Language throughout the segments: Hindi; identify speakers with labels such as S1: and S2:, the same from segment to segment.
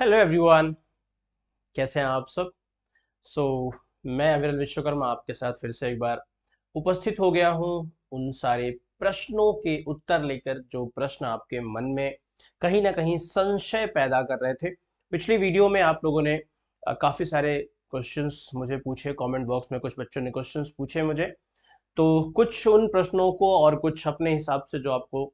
S1: हेलो एवरीवन, कैसे हैं आप सब। सो मैं अविरल विश्वकर्मा आपके साथ फिर से एक बार उपस्थित हो गया हूं उन सारे प्रश्नों के उत्तर लेकर जो प्रश्न आपके मन में कहीं ना कहीं संशय पैदा कर रहे थे। पिछली वीडियो में आप लोगों ने काफी सारे क्वेश्चंस मुझे पूछे, कमेंट बॉक्स में कुछ बच्चों ने क्वेश्चंस पूछे मुझे। तो कुछ उन प्रश्नों को और कुछ अपने हिसाब से जो आपको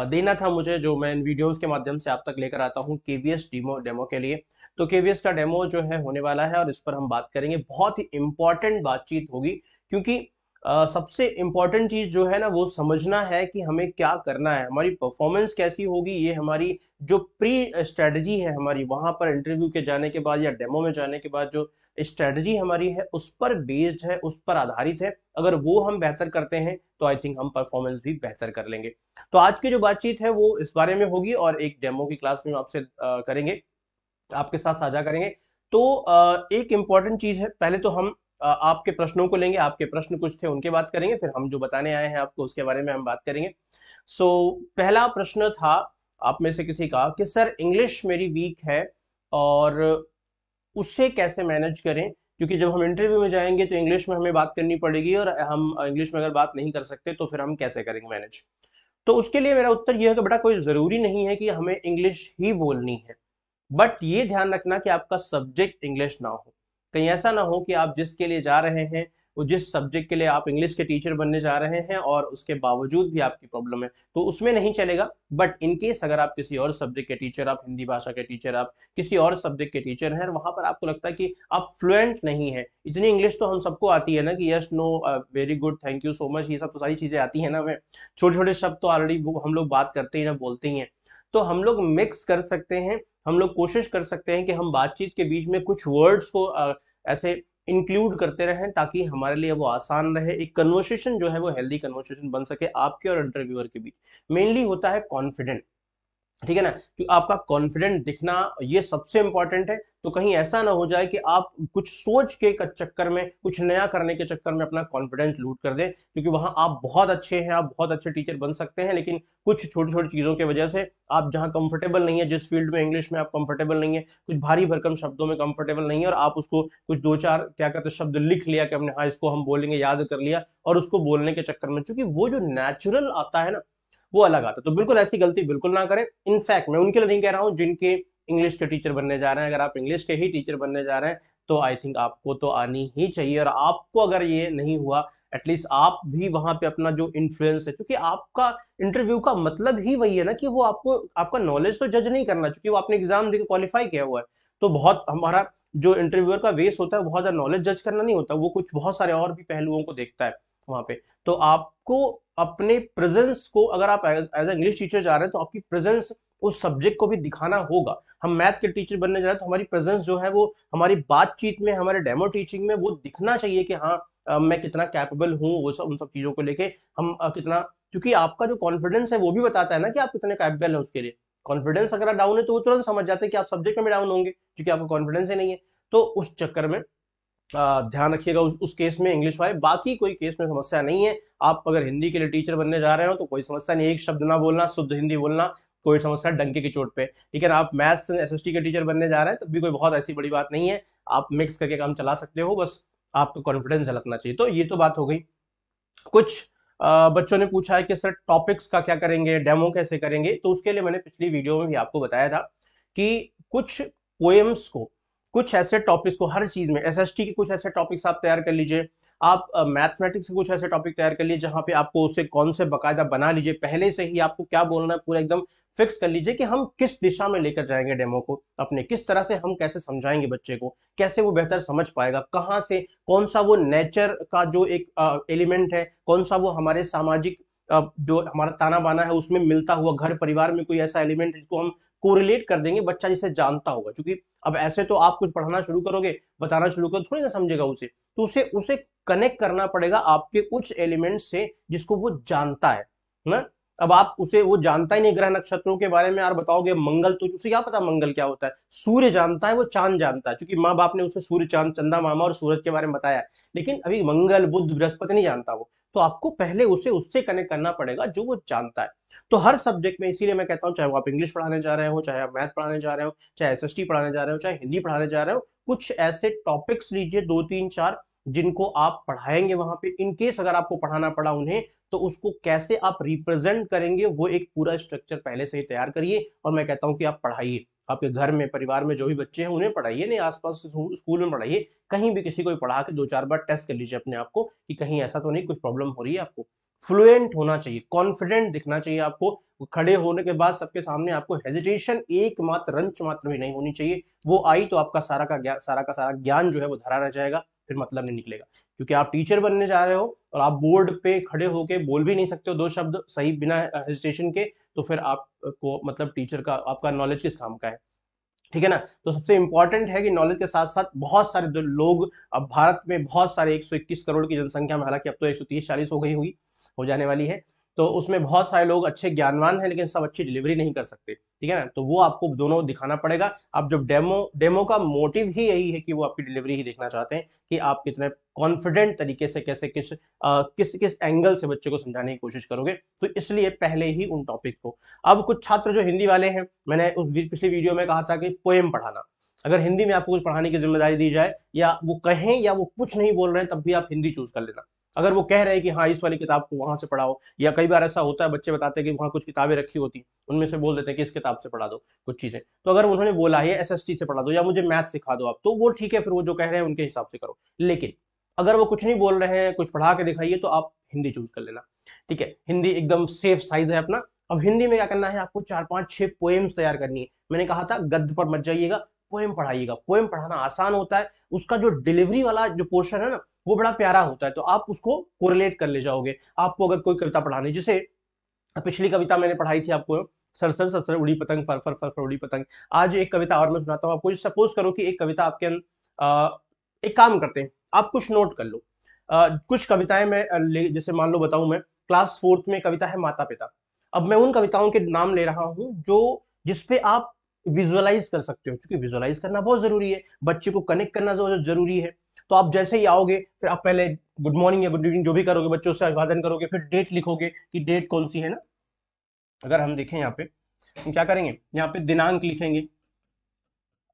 S1: देना था मुझे, जो मैं इन वीडियोस के माध्यम से आप तक लेकर आता हूँ केवीएस डेमो डेमो के लिए। तो केवीएस का डेमो जो है होने वाला है और इस पर हम बात करेंगे। बहुत ही इंपॉर्टेंट बातचीत होगी, क्योंकि सबसे इंपॉर्टेंट चीज जो है ना वो समझना है कि हमें क्या करना है, हमारी परफॉर्मेंस कैसी होगी। ये हमारी जो प्री स्ट्रेटजी है हमारी, वहां पर इंटरव्यू के जाने के बाद या डेमो में जाने के बाद जो स्ट्रेटजी हमारी है उस पर बेस्ड है, उस पर आधारित है। अगर वो हम बेहतर करते हैं तो आई थिंक हम परफॉर्मेंस भी बेहतर कर लेंगे। तो आज की जो बातचीत है वो इस बारे में होगी और एक डेमो की क्लास में हम आपसे करेंगे, आपके साथ साझा करेंगे। तो एक इंपॉर्टेंट चीज है, पहले तो हम आपके प्रश्नों को लेंगे। आपके प्रश्न कुछ थे उनके बात करेंगे, फिर हम जो बताने आए हैं आपको उसके बारे में हम बात करेंगे। सो पहला प्रश्न था आप में से किसी का कि सर इंग्लिश मेरी वीक है और उसे कैसे मैनेज करें, क्योंकि जब हम इंटरव्यू में जाएंगे तो इंग्लिश में हमें बात करनी पड़ेगी और हम इंग्लिश में अगर बात नहीं कर सकते तो फिर हम कैसे करेंगे मैनेज। तो उसके लिए मेरा उत्तर यह है कि बेटा कोई जरूरी नहीं है कि हमें इंग्लिश ही बोलनी है, बट ये ध्यान रखना कि आपका सब्जेक्ट इंग्लिश ना हो। कहीं ऐसा ना हो कि आप जिसके लिए जा रहे हैं, वो जिस सब्जेक्ट के लिए आप इंग्लिश के टीचर बनने जा रहे हैं और उसके बावजूद भी आपकी प्रॉब्लम है, तो उसमें नहीं चलेगा। बट इन केस अगर आप किसी और सब्जेक्ट के टीचर, आप हिंदी भाषा के टीचर, आप किसी और सब्जेक्ट के टीचर हैं और वहां पर आपको लगता है कि आप फ्लुएंट नहीं है, इतनी इंग्लिश तो हम सबको आती है ना कि yes know very good thank you so much, ये सब तो सारी चीजें आती है ना हमें। छोटे छोटे शब्द तो ऑलरेडी हम लोग बात करते ही ना, बोलते ही हैं। तो हम लोग मिक्स कर सकते हैं, हम लोग कोशिश कर सकते हैं कि हम बातचीत के बीच में कुछ वर्ड्स को ऐसे इंक्लूड करते रहें ताकि हमारे लिए वो आसान रहे, एक कन्वर्सेशन जो है वो हेल्दी कन्वर्सेशन बन सके आपके और इंटरव्यूअर के बीच। मेनली होता है कॉन्फिडेंट, ठीक है ना, कि आपका कॉन्फिडेंट दिखना ये सबसे इंपॉर्टेंट है। तो कहीं ऐसा ना हो जाए कि आप कुछ सोच के चक्कर में, कुछ नया करने के चक्कर में अपना कॉन्फिडेंस लूट कर दें, क्योंकि वहां आप बहुत अच्छे हैं, आप बहुत अच्छे टीचर बन सकते हैं, लेकिन कुछ छोटी छोटी चीजों की वजह से आप जहां कंफर्टेबल नहीं है, जिस फील्ड में इंग्लिश में आप कंफर्टेबल नहीं है, कुछ भारी भरकम शब्दों में कंफर्टेबल नहीं है और आप उसको कुछ दो चार क्या कहते हैं शब्द लिख लिया कि हमने हाँ इसको हम बोलेंगे, याद कर लिया, और उसको बोलने के चक्कर में चूंकि वो जो नेचुरल आता है ना वो अलग आता है। तो बिल्कुल ऐसी गलती बिल्कुल ना करें। इनफैक्ट मैं उनके लिए नहीं कह रहा हूं जिनके इंग्लिश के टीचर बनने जा रहे हैं, अगर आप इंग्लिश के ही टीचर बनने जा रहे हैं तो आई थिंक आपको तो आनी ही चाहिए। और आपको अगर ये नहीं हुआ, एटलीस्ट आप भी वहां पे अपना जो इन्फ्लुएंस है, क्योंकि आपका इंटरव्यू का मतलब ही वही है ना कि वो आपको आपका नॉलेज तो जज नहीं करना, क्योंकि वो आपने एग्जाम देकर क्वालिफाई किया हुआ है। तो बहुत हमारा जो इंटरव्यूअर का वेस होता है बहुत ज्यादा नॉलेज जज करना नहीं होता, वो कुछ बहुत सारे और भी पहलुओं को देखता है वहां पे। तो आपको अपने प्रेजेंस को, अगर आप एज इंग्लिश टीचर जा रहे हैं तो आपकी प्रेजेंस उस सब्जेक्ट को भी दिखाना होगा। हम मैथ के टीचर बनने जा रहे हैं तो हमारी प्रेजेंस जो है वो हमारी बातचीत में, हमारे डेमो टीचिंग में वो दिखना चाहिए कि हाँ मैं कितना कैपेबल हूँ, वो सब उन सब चीजों को लेके हम कितना, क्योंकि आपका जो कॉन्फिडेंस है वो भी बताता है ना कि आप कितने कैपेबल है उसके लिए। कॉन्फिडेंस अगर डाउन है तो वो तुरंत समझ जाते हैं कि आप सब्जेक्ट में भी डाउन होंगे, क्योंकि आपका कॉन्फिडेंस ही नहीं है। तो उस चक्कर में ध्यान रखिएगा उस केस में इंग्लिश वाले। बाकी कोई केस में समस्या नहीं है। आप अगर हिंदी के लिए टीचर बनने जा रहे हो तो कोई समस्या नहीं, एक शब्द ना बोलना, शुद्ध हिंदी बोलना, कोई समस्या डंके की चोट पे, ठीक है ना। आप मैथ्स एसएसटी के टीचर बनने जा रहे हैं तब भी कोई बहुत ऐसी बड़ी बात नहीं है, आप मिक्स करके काम चला सकते हो, बस आपको कॉन्फिडेंस झलकना चाहिए। तो ये तो बात हो गई। कुछ बच्चों ने पूछा है कि सर टॉपिक्स का क्या करेंगे, डेमो कैसे करेंगे। तो उसके लिए मैंने पिछली वीडियो में भी आपको बताया था कि कुछ पोएम्स को, कुछ ऐसे टॉपिक्स को, हर चीज में एसएसटी के कुछ ऐसे टॉपिक्स आप तैयार कर लीजिए, आप मैथमेटिक्स के कुछ ऐसे टॉपिक तैयार कर लीजिए जहां पे आपको उसे कौन से बकायदा बना लीजिए, पहले से ही आपको क्या बोलना है पूरा एकदम फिक्स कर लीजिए कि हम किस दिशा में लेकर जाएंगे डेमो को अपने, किस तरह से हम कैसे समझाएंगे बच्चे को, कैसे वो बेहतर समझ पाएगा, कहाँ से कौन सा वो नेचर का जो एक एलिमेंट है, कौन सा वो हमारे सामाजिक जो हमारा ताना बाना है उसमें मिलता हुआ, घर परिवार में कोई ऐसा एलिमेंट जिसको हम कोरिलेट कर देंगे, बच्चा जिसे जानता होगा। क्योंकि अब ऐसे तो आप कुछ पढ़ाना शुरू करोगे, बताना शुरू करोगे, थोड़ी ना समझेगा उसे, तो उसे उसे कनेक्ट करना पड़ेगा आपके कुछ एलिमेंट से जिसको वो जानता है ना। अब आप उसे, वो जानता ही नहीं ग्रह नक्षत्रों के बारे में, यार बताओगे मंगल, तो उसे क्या पता मंगल क्या होता है। सूर्य जानता है, वो चांद जानता है, क्योंकि माँ बाप ने उसे सूर्य चांद चंदा मामा और सूरज के बारे में बताया है, लेकिन अभी मंगल बुध बृहस्पति नहीं जानता वो। तो आपको पहले उसे उससे कनेक्ट करना पड़ेगा जो वो जानता है। तो हर सब्जेक्ट में, इसीलिए मैं कहता हूँ, चाहे वो आप इंग्लिश पढ़ाने जा रहे हो, चाहे आप मैथ पढ़ाने जा रहे हो, चाहे एसएसटी पढ़ाने जा रहे हो, चाहे हिंदी पढ़ाने जा रहे हो, कुछ ऐसे टॉपिक्स लीजिए, दो तीन चार, जिनको आप पढ़ाएंगे वहां पे। इन केस अगर आपको पढ़ाना पड़ा उन्हें, तो उसको कैसे आप रिप्रेजेंट करेंगे, वो एक पूरा स्ट्रक्चर पहले से ही तैयार करिए। और मैं कहता हूँ कि आप पढ़ाइए, आपके घर में, परिवार में जो भी बच्चे हैं उन्हें पढ़ाइए, नहीं आसपास स्कूल में पढ़ाइए, कहीं भी किसी को भी पढ़ा के दो चार बार टेस्ट कर लीजिए अपने आप को कि कहीं ऐसा तो नहीं कुछ प्रॉब्लम हो रही है आपको। फ्लुएंट होना चाहिए, कॉन्फिडेंट दिखना चाहिए आपको, खड़े होने के बाद सबके सामने आपको हेजिटेशन एक मात्र रंच मात्र भी नहीं होनी चाहिए। वो आई तो आपका सारा का सारा ज्ञान जो है वो धरा रह जाएगा, फिर मतलब नहीं निकलेगा। क्योंकि आप टीचर बनने जा रहे हो और आप बोर्ड पे खड़े होके बोल भी नहीं सकते हो दो शब्द सही बिना हेजिटेशन के, तो फिर आपको मतलब टीचर का आपका नॉलेज किस काम का है? ठीक है ना। तो सबसे इंपॉर्टेंट है कि नॉलेज के साथ साथ बहुत सारे लोग, अब भारत में बहुत सारे 121 करोड़ की जनसंख्या में, हालांकि अब तो 130-140 हो गई हुई, हो जाने वाली है, तो उसमें बहुत सारे लोग अच्छे ज्ञानवान हैं, लेकिन सब अच्छी डिलीवरी नहीं कर सकते। ठीक है ना, तो वो आपको दोनों दिखाना पड़ेगा। आप जब डेमो डेमो का मोटिव ही यही है कि वो आपकी डिलीवरी ही देखना चाहते हैं कि आप कितने कॉन्फिडेंट तरीके से कैसे किस किस एंगल से बच्चे को समझाने की कोशिश करोगे। तो इसलिए पहले ही उन टॉपिक को, अब कुछ छात्र जो हिंदी वाले हैं, मैंने उस पिछली वीडियो में कहा था कि पोएम पढ़ाना, अगर हिंदी में आपको कुछ पढ़ाने की जिम्मेदारी दी जाए, या वो कहें या वो कुछ नहीं बोल रहे हैं, तब भी आप हिंदी चूज कर लेना। अगर वो कह रहे हैं कि हाँ इस वाली किताब को वहां से पढ़ाओ, या कई बार ऐसा होता है बच्चे बताते हैं कि वहां कुछ किताबें रखी होती, उनमें से बोल देते हैं कि इस किताब से पढ़ा दो कुछ चीजें, तो अगर उन्होंने बोला है एसएसटी से पढ़ा दो या मुझे मैथ सिखा दो आप, तो वो ठीक है, फिर वो जो कह रहे हैं उनके हिसाब से करो। लेकिन अगर वो कुछ नहीं बोल रहे हैं, कुछ पढ़ा के दिखाइए, तो आप हिंदी चूज कर लेना। ठीक है, हिंदी एकदम सेफ साइज है अपना। अब हिंदी में क्या करना है आपको, 4 5 6 पोएम्स तैयार करनी है। मैंने कहा था गद्य पर मत जाइएगा, पोएम पढ़ाइएगा। पोएम पढ़ाना आसान होता है, उसका जो डिलीवरी वाला जो पोर्शन है ना, वो बड़ा प्यारा होता है, तो आप उसको कोरिलेट कर ले जाओगे। आपको अगर कोई कविता पढ़ानी, जैसे पिछली कविता मैंने पढ़ाई थी आपको, सरसर सरसर उड़ी पतंग, फर फर फर फर उड़ी पतंग। आज एक कविता और मैं सुनाता हूँ आपको। सपोज करो कि एक कविता आपके एक काम करते हैं, आप कुछ नोट कर लो। कुछ कविताएं मैं जैसे मान लो बताऊं, मैं क्लास 4th में कविता है माता पिता। अब मैं उन कविताओं के नाम ले रहा हूं जो जिसपे आप विजुअलाइज कर सकते हो, क्योंकि विजुअलाइज करना बहुत जरूरी है, बच्चे को कनेक्ट करना जरूरी है। तो आप जैसे ही आओगे, फिर आप पहले गुड मॉर्निंग या गुड इवनिंग जो भी करोगे, बच्चों से अभिवादन करोगे, फिर डेट लिखोगे कि डेट कौन सी है ना। अगर हम देखें यहाँ पे, हम क्या करेंगे, यहाँ पे दिनांक लिखेंगे।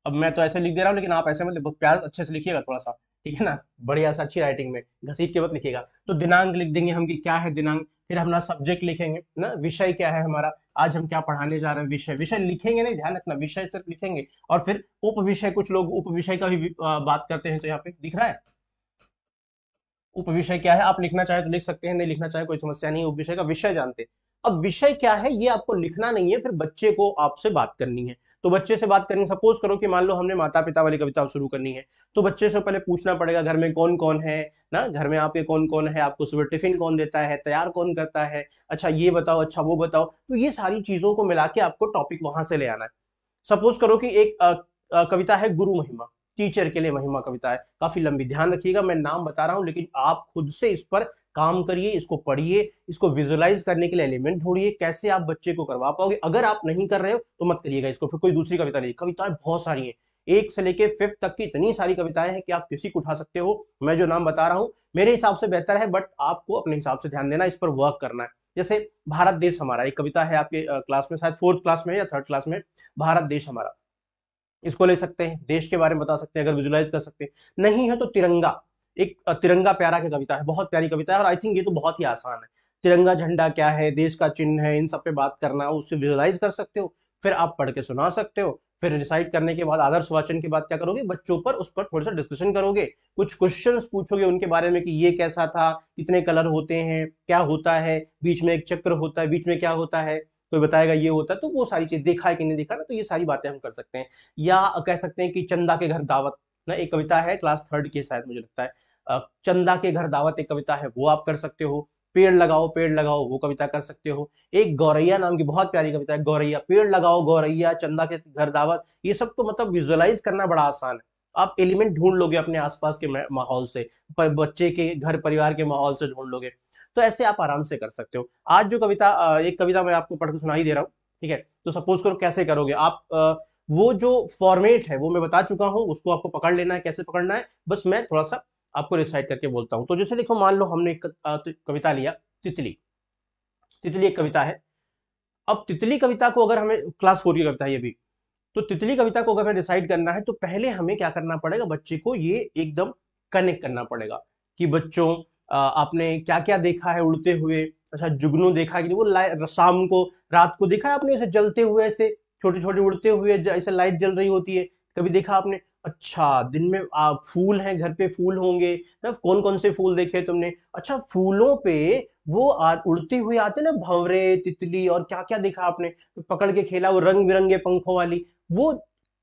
S1: अब मैं तो ऐसे लिख दे रहा हूँ, लेकिन आप ऐसे मतलब प्यार अच्छे से लिखिएगा थोड़ा सा, ठीक है ना, बढ़िया सा अच्छी राइटिंग में, घसीट के मत लिखिएगा। तो दिनांक लिख देंगे हम कि क्या है दिनांक, फिर अपना सब्जेक्ट लिखेंगे ना, विषय क्या है हमारा, आज हम क्या पढ़ाने जा रहे हैं, विषय विषय लिखेंगे नहीं, ध्यान रखना विषय सिर्फ लिखेंगे। और फिर उप विषय, कुछ लोग उप विषय का भी बात करते हैं, तो यहाँ पे दिख रहा है उप विषय क्या है। आप लिखना चाहे तो लिख सकते हैं, नहीं लिखना चाहे कोई समस्या नहीं, उप विषय का विषय जानते हैं। अब विषय क्या है ये आपको लिखना नहीं है, फिर बच्चे को आपसे बात करनी है। तो बच्चे से बात करनी, सपोज करो कि मान लो हमने माता पिता वाली कविता शुरू करनी है, तो बच्चे से पहले पूछना पड़ेगा घर में कौन कौन है ना, घर में आपके कौन कौन है, आपको सुबह टिफिन कौन देता है, तैयार कौन करता है, अच्छा ये बताओ, अच्छा वो बताओ। तो ये सारी चीजों को मिला के आपको टॉपिक वहां से ले आना है। सपोज करो कि एक कविता है गुरु महिमा, टीचर के लिए महिमा कविता है, काफी लंबी, ध्यान रखिएगा मैं नाम बता रहा हूं, लेकिन आप खुद से इस पर काम करिए, इसको पढ़िए, इसको विजुअलाइज करने के लिए एलिमेंट ढूंढिए, कैसे आप बच्चे को करवा पाओगे। अगर आप नहीं कर रहे हो तो मत करिएगा इसको, फिर कोई दूसरी कविता लीजिए। कविताएं बहुत सारी हैं, 1 से लेके 5th तक की इतनी सारी कविताएं हैं कि आप किसी को उठा सकते हो। मैं जो नाम बता रहा हूं मेरे हिसाब से बेहतर है, बट आपको अपने हिसाब से ध्यान देना, इस पर वर्क करना है। जैसे भारत देश हमारा, एक कविता है आपके क्लास में, शायद 4th क्लास में या 3rd क्लास में, भारत देश हमारा, इसको ले सकते हैं, देश के बारे में बता सकते हैं अगर विजुलाइज कर सकते हैं। नहीं है तो तिरंगा, एक तिरंगा प्यारा की कविता है, बहुत प्यारी कविता है, और आई थिंक ये तो बहुत ही आसान है। तिरंगा झंडा क्या है, देश का चिन्ह है, इन सब पे बात करना, उससे विजुलाइज कर सकते हो, फिर आप पढ़ के सुना सकते हो। फिर डिसाइड करने के बाद आदर्श वाचन के बाद क्या करोगे, बच्चों पर उस पर थोड़ा सा डिस्कशन करोगे, कुछ क्वेश्चंस पूछोगे उनके बारे में कि ये कैसा था, कितने कलर होते हैं, क्या होता है, बीच में एक चक्र होता है, बीच में क्या होता है, कोई बताएगा ये होता है, तो वो सारी चीज देखा है कि नहीं देखा ना, तो ये सारी बातें हम कर सकते हैं। या कह सकते हैं कि चंदा के घर दावत ना, एक कविता है क्लास 3rd की शायद मुझे लगता है, चंदा के घर दावत एक कविता है, वो आप कर सकते हो। पेड़ लगाओ वो कविता कर सकते हो। एक गौरैया नाम की बहुत प्यारी कविता है, गौरैया, पेड़ लगाओ गौरैया, चंदा के घर दावत, ये सब तो मतलब विजुअलाइज करना बड़ा आसान है। आप एलिमेंट ढूंढ लोगे अपने आसपास के माहौल से, पर बच्चे के घर परिवार के माहौल से ढूंढ लोगे, तो ऐसे आप आराम से कर सकते हो। आज जो कविता एक कविता मैं आपको पढ़ के सुनाई दे रहा हूँ, ठीक है, तो सपोज करो कैसे करोगे आप, वो जो फॉर्मेट है वो मैं बता चुका हूँ, उसको आपको पकड़ लेना है, कैसे पकड़ना है बस मैं थोड़ा सा आपको रिसाइट करके बोलता हूँ। तो जैसे देखो, मान लो हमने एक कविता लिया, तितली। तितली एक कविता है। अब तितली कविता को अगर हमें, क्लास 4 की कविता है ये भी, तो तितली कविता को अगर हमें डिसाइड करना है तो पहले हमें क्या करना पड़ेगा, बच्चे को ये एकदम कनेक्ट करना पड़ेगा कि बच्चों आपने क्या क्या देखा है उड़ते हुए। अच्छा, जुगनू देखा है कि नहीं, वो शाम को रात को देखा है आपने ऐसे जलते हुए, ऐसे छोटे छोटे उड़ते हुए ऐसे लाइट जल रही होती है, कभी देखा आपने? अच्छा, दिन में फूल हैं, घर पे फूल होंगे ना, कौन कौन से फूल देखे तुमने? अच्छा, फूलों पे वो उड़ते हुए आते ना, भंवरे, तितली, और क्या क्या देखा आपने, तो पकड़ के खेला, वो रंग बिरंगे पंखों वाली, वो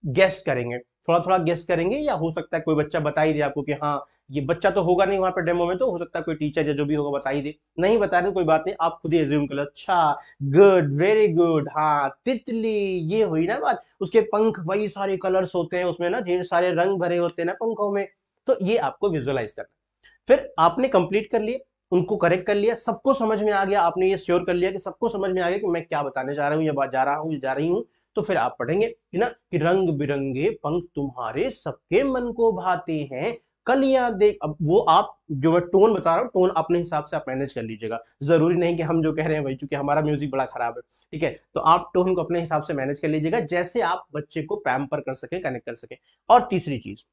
S1: गेस्ट करेंगे, थोड़ा थोड़ा गेस्ट करेंगे, या हो सकता है कोई बच्चा बता ही दे आपको कि हाँ, ये बच्चा तो होगा नहीं वहां पे डेमो में, तो हो सकता है कोई टीचर या जो भी होगा बता ही दे। नहीं बता रहे तो कोई बात नहीं, आप खुद ही एज्यूम कर लो। अच्छा, गुड, वेरी गुड, हाँ तितली, ये हुई ना बात, उसके पंख वही सारे कलर्स होते हैं उसमें ना, ढेर सारे रंग भरे होते हैं ना पंखों में। तो ये आपको विजुअलाइज करना। फिर आपने कंप्लीट कर लिए, उनको करेक्ट कर लिया, सबको समझ में आ गया, आपने ये श्योर कर लिया कि सबको समझ में आ गया कि मैं क्या बताने जा रहा हूँ, या बात जा रहा हूँ, जा रही हूँ। तो फिर आप पढ़ेंगे कि ना, कि रंग बिरंगे पंख तुम्हारे सबके मन को भाते हैं, कलियां देख। अब वो आप जो मैं टोन बता रहा हूँ, टोन अपने हिसाब से आप मैनेज कर लीजिएगा, जरूरी नहीं कि हम जो कह रहे हैं वही, चूंकि हमारा म्यूजिक बड़ा खराब है, ठीक है, तो आप टोन को अपने हिसाब से मैनेज कर लीजिएगा, जैसे आप बच्चे को पैम्पर कर सके, कनेक्ट कर सके। और तीसरी चीज,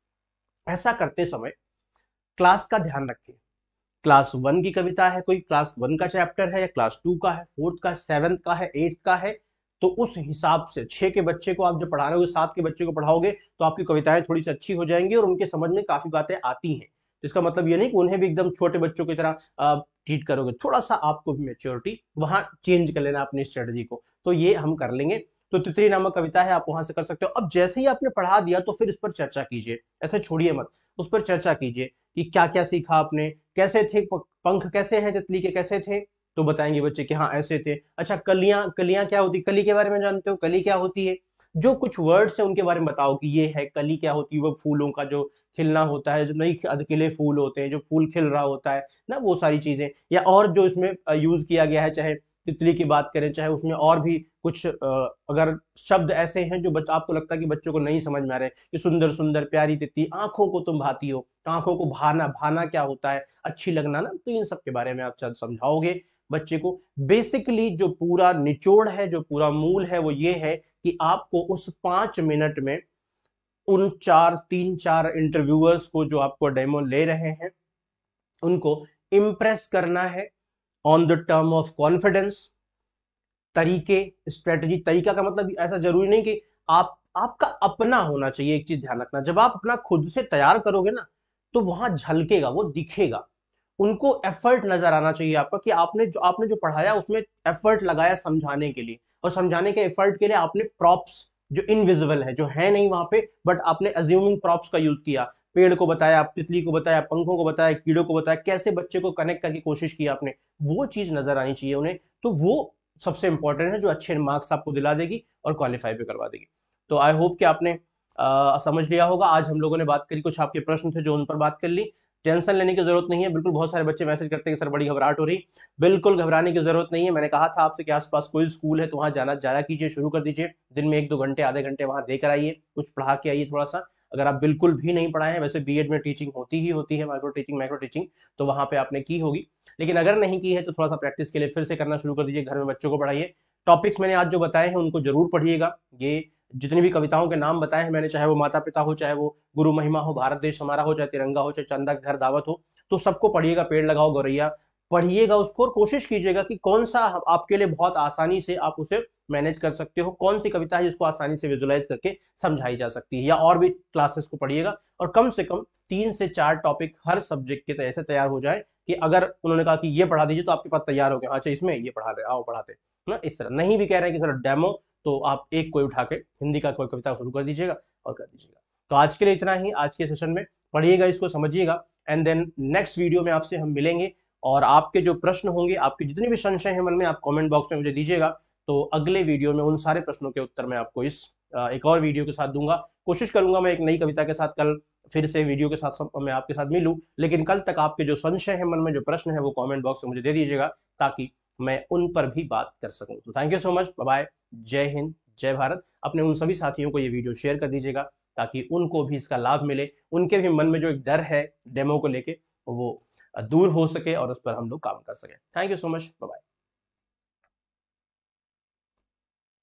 S1: ऐसा करते समय क्लास का ध्यान रखें। क्लास 1 की कविता है, कोई क्लास 1 का चैप्टर है, या क्लास 2 का है, 4th का, 7th का है, 8th का है, तो उस हिसाब से 6 के बच्चे को आप जो पढ़ा रहे हो, 7 के बच्चे को पढ़ाओगे, तो आपकी कविताएं थोड़ी सी अच्छी हो जाएंगी और उनके समझ में काफी बातें आती हैं। तो इसका मतलब ये नहीं कि उन्हें भी एकदम छोटे बच्चों की तरह ट्रीट करोगे, थोड़ा सा आपको भी मेच्योरिटी वहां चेंज कर लेना अपनी स्ट्रेटजी को। तो ये हम कर लेंगे। तो तितली नामक कविता है, आप वहां से कर सकते हो। अब जैसे ही आपने पढ़ा दिया तो फिर इस पर चर्चा कीजिए, ऐसे छोड़िए मत, उस पर चर्चा कीजिए कि क्या क्या सीखा आपने, कैसे थे पंख, कैसे हैं तितली के, कैसे थे, तो बताएंगे बच्चे कि हाँ ऐसे थे। अच्छा, कलियां, कलियां क्या होती, कली के बारे में जानते हो, कली क्या होती है? जो कुछ वर्ड्स है उनके बारे में बताओ कि ये है कली क्या होती है, वो फूलों का जो खिलना होता है, जो नई अधखिले फूल होते हैं, जो फूल खिल रहा होता है ना, वो सारी चीजें। या और जो इसमें यूज किया गया है, चाहे तितली की बात करें, चाहे उसमें और भी कुछ अगर शब्द ऐसे हैं जो आपको लगता है कि बच्चों को नहीं समझ में आ रहे, कि सुंदर सुंदर प्यारी तितली, आंखों को तुम भाती हो, आंखों को भाना, भाना क्या होता है, अच्छी लगना ना, तो इन सब के बारे में आप समझाओगे बच्चे को। बेसिकली जो पूरा निचोड़ है, जो पूरा मूल है, वो ये है कि आपको उस 5 मिनट में उन 3-4 इंटरव्यूअर्स को, जो आपको डेमो ले रहे हैं, उनको इम्प्रेस करना है on the term of confidence, तरीके, स्ट्रेटजी। तरीका का मतलब ऐसा जरूरी नहीं कि आपका अपना होना चाहिए। एक चीज ध्यान रखना, जब आप अपना खुद से तैयार करोगे ना, तो वहां झलकेगा, वो दिखेगा, उनको एफर्ट नजर आना चाहिए आपका, कि आपने जो पढ़ाया उसमें एफर्ट लगाया समझाने के लिए, और समझाने के एफर्ट के लिए आपने प्रॉप्स जो इनविजिबल है, जो है नहीं वहां पे, बट आपने अज्यूमिंग प्रॉप्स का यूज किया, पेड़ को बताया, तितली को बताया, पंखों को बताया, कीड़ों को बताया, कैसे बच्चे को कनेक्ट करके कोशिश की आपने, वो चीज नजर आनी चाहिए उन्हें। तो वो सबसे इंपॉर्टेंट है, जो अच्छे मार्क्स आपको दिला देगी और क्वालिफाई भी करवा देगी। तो आई होप कि आपने समझ लिया होगा। आज हम लोगों ने बात करी, कुछ आपके प्रश्न थे जो उन पर बात कर ली। टेंशन लेने की जरूरत नहीं है, बिल्कुल। बहुत सारे बच्चे मैसेज करते हैं कि सर बड़ी घबराहट हो रही, बिल्कुल घबराने की जरूरत नहीं है। मैंने कहा था आपसे कि आसपास कोई स्कूल है तो वहां जाया कीजिए, शुरू कर दीजिए, दिन में 1-2 घंटे, आधे घंटे वहां देकर आइए, कुछ पढ़ा के आइए थोड़ा सा। अगर आप बिल्कुल भी नहीं पढ़ाए हैं, वैसे बीएड में टीचिंग होती ही होती है, माइक्रो टीचिंग, तो वहां पे आपने की होगी, लेकिन अगर नहीं की है तो थोड़ा सा प्रैक्टिस के लिए फिर से करना शुरू कर दीजिए, घर में बच्चों को पढ़ाइए। टॉपिक्स मैंने आज जो बताए हैं उनको जरूर पढ़िएगा। ये जितनी भी कविताओं के नाम बताए हैं मैंने, चाहे वो माता पिता हो, चाहे वो गुरु महिमा हो, भारत देश हमारा हो, चाहे तिरंगा हो, चाहे चंदा के घर दावत हो, तो सबको पढ़िएगा। पेड़ लगाओ गौरैया, पढ़िएगा उसको, और कोशिश कीजिएगा कि कौन सा आपके लिए बहुत आसानी से आप उसे मैनेज कर सकते हो, कौन सी कविता है जिसको आसानी से विजुलाइज करके समझाई जा सकती है। या और भी क्लासेस को पढ़िएगा, और कम से कम 3 से 4 टॉपिक हर सब्जेक्ट के ऐसे तैयार हो जाए कि अगर उन्होंने कहा कि ये पढ़ा दीजिए, तो आपके पास तैयार हो गया, अच्छा इसमें ये पढ़ा रहे, आओ पढ़ाते ना, इस तरह। नहीं भी कह रहे हैं कि सर डेमो, तो आप एक कोई उठा के हिंदी का कोई कविता शुरू कर दीजिएगा और कर दीजिएगा। तो आज के लिए इतना ही, आज के सेशन में पढ़िएगा, इसको समझिएगा, एंड देन नेक्स्ट वीडियो में आपसे हम मिलेंगे। और आपके जो प्रश्न होंगे, आपके जितने भी संशय हैं मन में, आप कमेंट बॉक्स में मुझे दीजिएगा। तो अगले वीडियो में उन सारे प्रश्नों के उत्तर मैं आपको इस एक और वीडियो के साथ दूंगा। कोशिश करूंगा मैं एक नई कविता के साथ कल फिर से वीडियो के साथ मैं आपके साथ मिलूं, लेकिन कल तक आपके जो संशय है मन में, जो प्रश्न है, वो कमेंट बॉक्स में मुझे दे दीजिएगा, ताकि मैं उन पर भी बात कर सकूं। तो thank you so much, bye bye, जय हिंद, जय भारत। अपने उन सभी साथियों को ये वीडियो शेयर कर दीजिएगा, ताकि उनको भी इसका लाभ मिले, उनके भी मन में जो एक डर है डेमो को लेके, वो दूर हो सके और उस पर हम लोग काम कर सके। Thank you so much, bye bye.